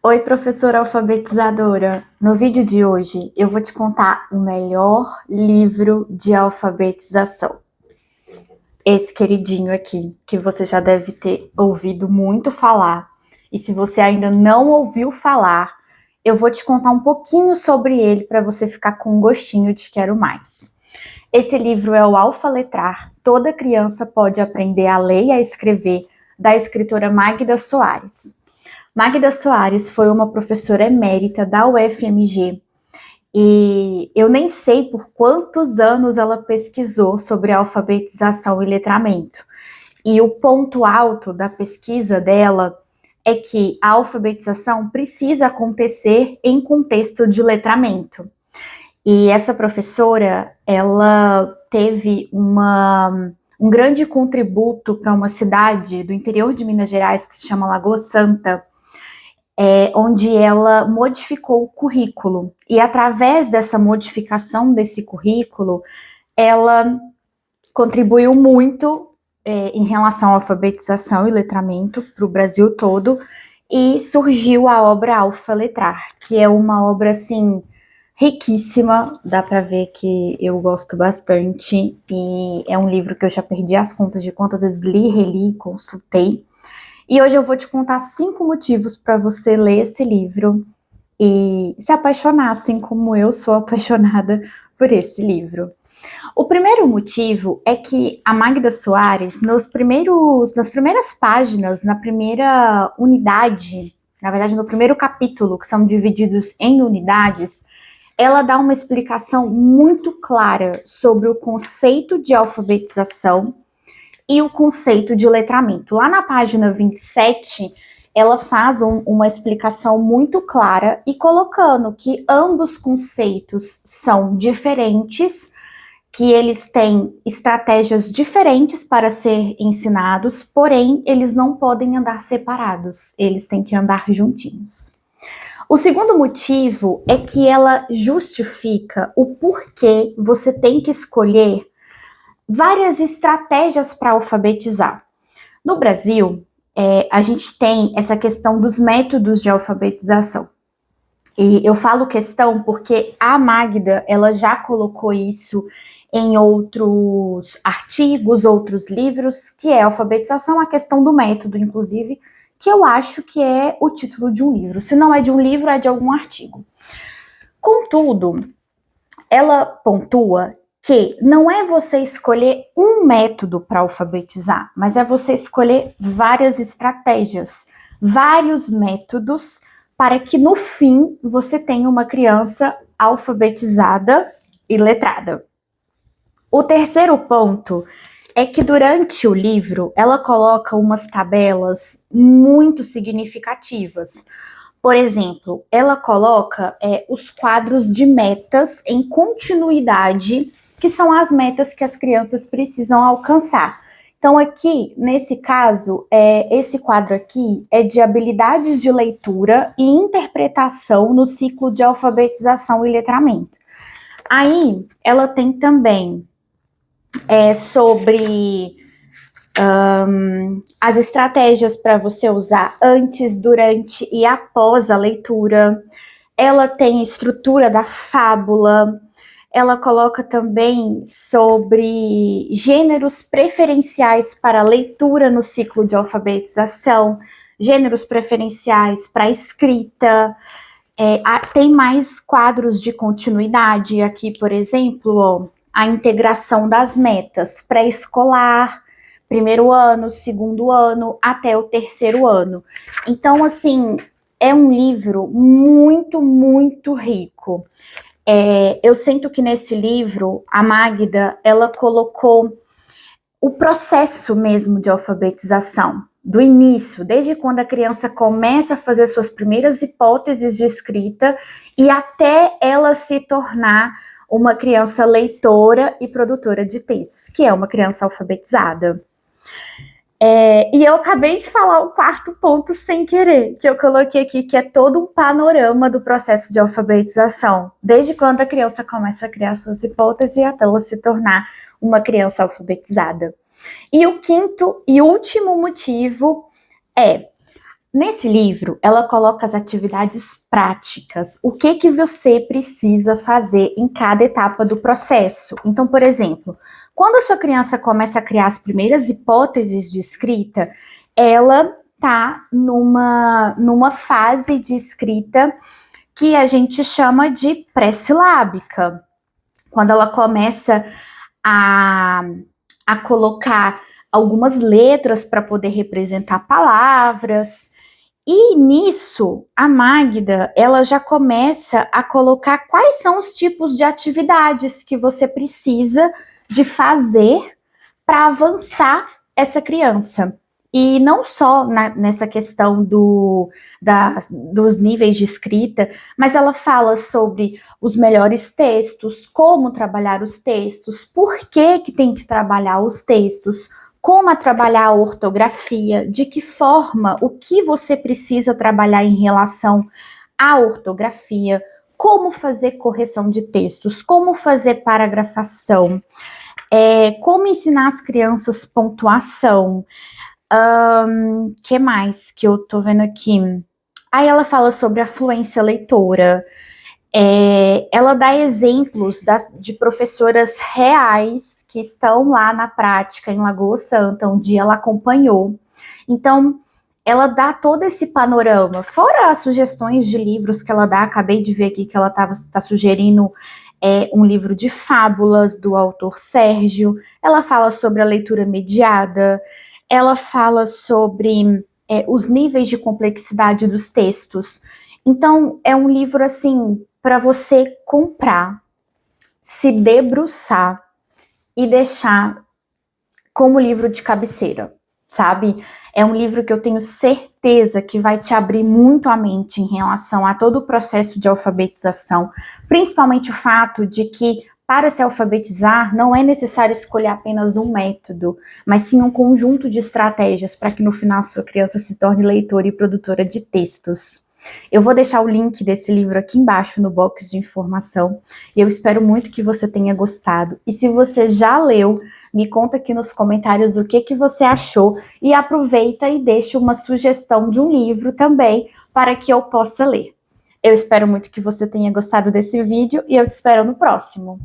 Oi, professora alfabetizadora. No vídeo de hoje, eu vou te contar o melhor livro de alfabetização. Esse queridinho aqui, que você já deve ter ouvido muito falar. E se você ainda não ouviu falar, eu vou te contar um pouquinho sobre ele para você ficar com um gostinho de quero mais. Esse livro é o Alfaletrar. Toda criança pode aprender a ler e a escrever, da escritora Magda Soares. Magda Soares foi uma professora emérita da UFMG e eu nem sei por quantos anos ela pesquisou sobre alfabetização e letramento. E o ponto alto da pesquisa dela é que a alfabetização precisa acontecer em contexto de letramento. E essa professora, ela teve um grande contributo para uma cidade do interior de Minas Gerais que se chama Lagoa Santa, onde ela modificou o currículo. E através dessa modificação desse currículo, ela contribuiu muito em relação à alfabetização e letramento para o Brasil todo, e surgiu a obra Alfaletrar, que é uma obra, assim, riquíssima, dá para ver que eu gosto bastante, e é um livro que eu já perdi as contas de quantas vezes li, reli, consultei. E hoje eu vou te contar 5 motivos para você ler esse livro e se apaixonar, assim como eu sou apaixonada por esse livro. O primeiro motivo é que a Magda Soares, nas primeiras páginas, na primeira unidade, na verdade no primeiro capítulo, que são divididos em unidades, ela dá uma explicação muito clara sobre o conceito de alfabetização e o conceito de letramento. Lá na página 27, ela faz uma explicação muito clara e colocando que ambos conceitos são diferentes, que eles têm estratégias diferentes para ser ensinados, porém, eles não podem andar separados, eles têm que andar juntinhos. O segundo motivo é que ela justifica o porquê você tem que escolher várias estratégias para alfabetizar. No Brasil, a gente tem essa questão dos métodos de alfabetização. E eu falo questão porque a Magda, ela já colocou isso em outros artigos, outros livros, que é alfabetização, a questão do método, inclusive, que eu acho que é o título de um livro. Se não é de um livro, é de algum artigo. Contudo, ela pontua que não é você escolher um método para alfabetizar, mas é você escolher várias estratégias, vários métodos, para que no fim você tenha uma criança alfabetizada e letrada. O terceiro ponto é que durante o livro ela coloca umas tabelas muito significativas. Por exemplo, ela coloca os quadros de metas em continuidade, que são as metas que as crianças precisam alcançar. Então, aqui, nesse caso, esse quadro aqui é de habilidades de leitura e interpretação no ciclo de alfabetização e letramento. Aí, ela tem também sobre as estratégias para você usar antes, durante e após a leitura. Ela tem a estrutura da fábula. Ela coloca também sobre gêneros preferenciais para leitura no ciclo de alfabetização, gêneros preferenciais para escrita. Tem mais quadros de continuidade aqui, por exemplo, ó, a integração das metas pré-escolar, primeiro ano, segundo ano, até o terceiro ano. Então, assim, é um livro muito, muito rico. Eu sinto que nesse livro, a Magda, ela colocou o processo mesmo de alfabetização, do início, desde quando a criança começa a fazer suas primeiras hipóteses de escrita e até ela se tornar uma criança leitora e produtora de textos, que é uma criança alfabetizada. E eu acabei de falar o quarto ponto sem querer, que eu coloquei aqui, que é todo um panorama do processo de alfabetização, desde quando a criança começa a criar suas hipóteses até ela se tornar uma criança alfabetizada. E o quinto e último motivo é: Nesse livro, ela coloca as atividades práticas, o que você precisa fazer em cada etapa do processo. Então, por exemplo, quando a sua criança começa a criar as primeiras hipóteses de escrita, ela está numa fase de escrita que a gente chama de pré-silábica, quando ela começa a, a colocar algumas letras para poder representar palavras. E nisso, a Magda, ela já começa a colocar quais são os tipos de atividades que você precisa de fazer para avançar essa criança. E não só nessa questão dos níveis de escrita, mas ela fala sobre os melhores textos, como trabalhar os textos, por que tem que trabalhar os textos, como trabalhar a ortografia, de que forma, o que você precisa trabalhar em relação à ortografia, como fazer correção de textos, como fazer paragrafação, como ensinar as crianças pontuação. Que mais que eu tô vendo aqui? Aí ela fala sobre a fluência leitora. Ela dá exemplos de professoras reais que estão lá na prática em Lagoa Santa, onde ela acompanhou. Então, ela dá todo esse panorama, fora as sugestões de livros que ela dá. Acabei de ver aqui que ela tá sugerindo um livro de fábulas do autor Sérgio. Ela fala sobre a leitura mediada, ela fala sobre os níveis de complexidade dos textos. Então, é um livro, assim, para você comprar, se debruçar e deixar como livro de cabeceira, sabe? É um livro que eu tenho certeza que vai te abrir muito a mente em relação a todo o processo de alfabetização, principalmente o fato de que, para se alfabetizar, não é necessário escolher apenas um método, mas sim um conjunto de estratégias para que no final sua criança se torne leitora e produtora de textos. Eu vou deixar o link desse livro aqui embaixo no box de informação e eu espero muito que você tenha gostado. E se você já leu, me conta aqui nos comentários o que você achou e aproveita e deixa uma sugestão de um livro também para que eu possa ler. Eu espero muito que você tenha gostado desse vídeo e eu te espero no próximo.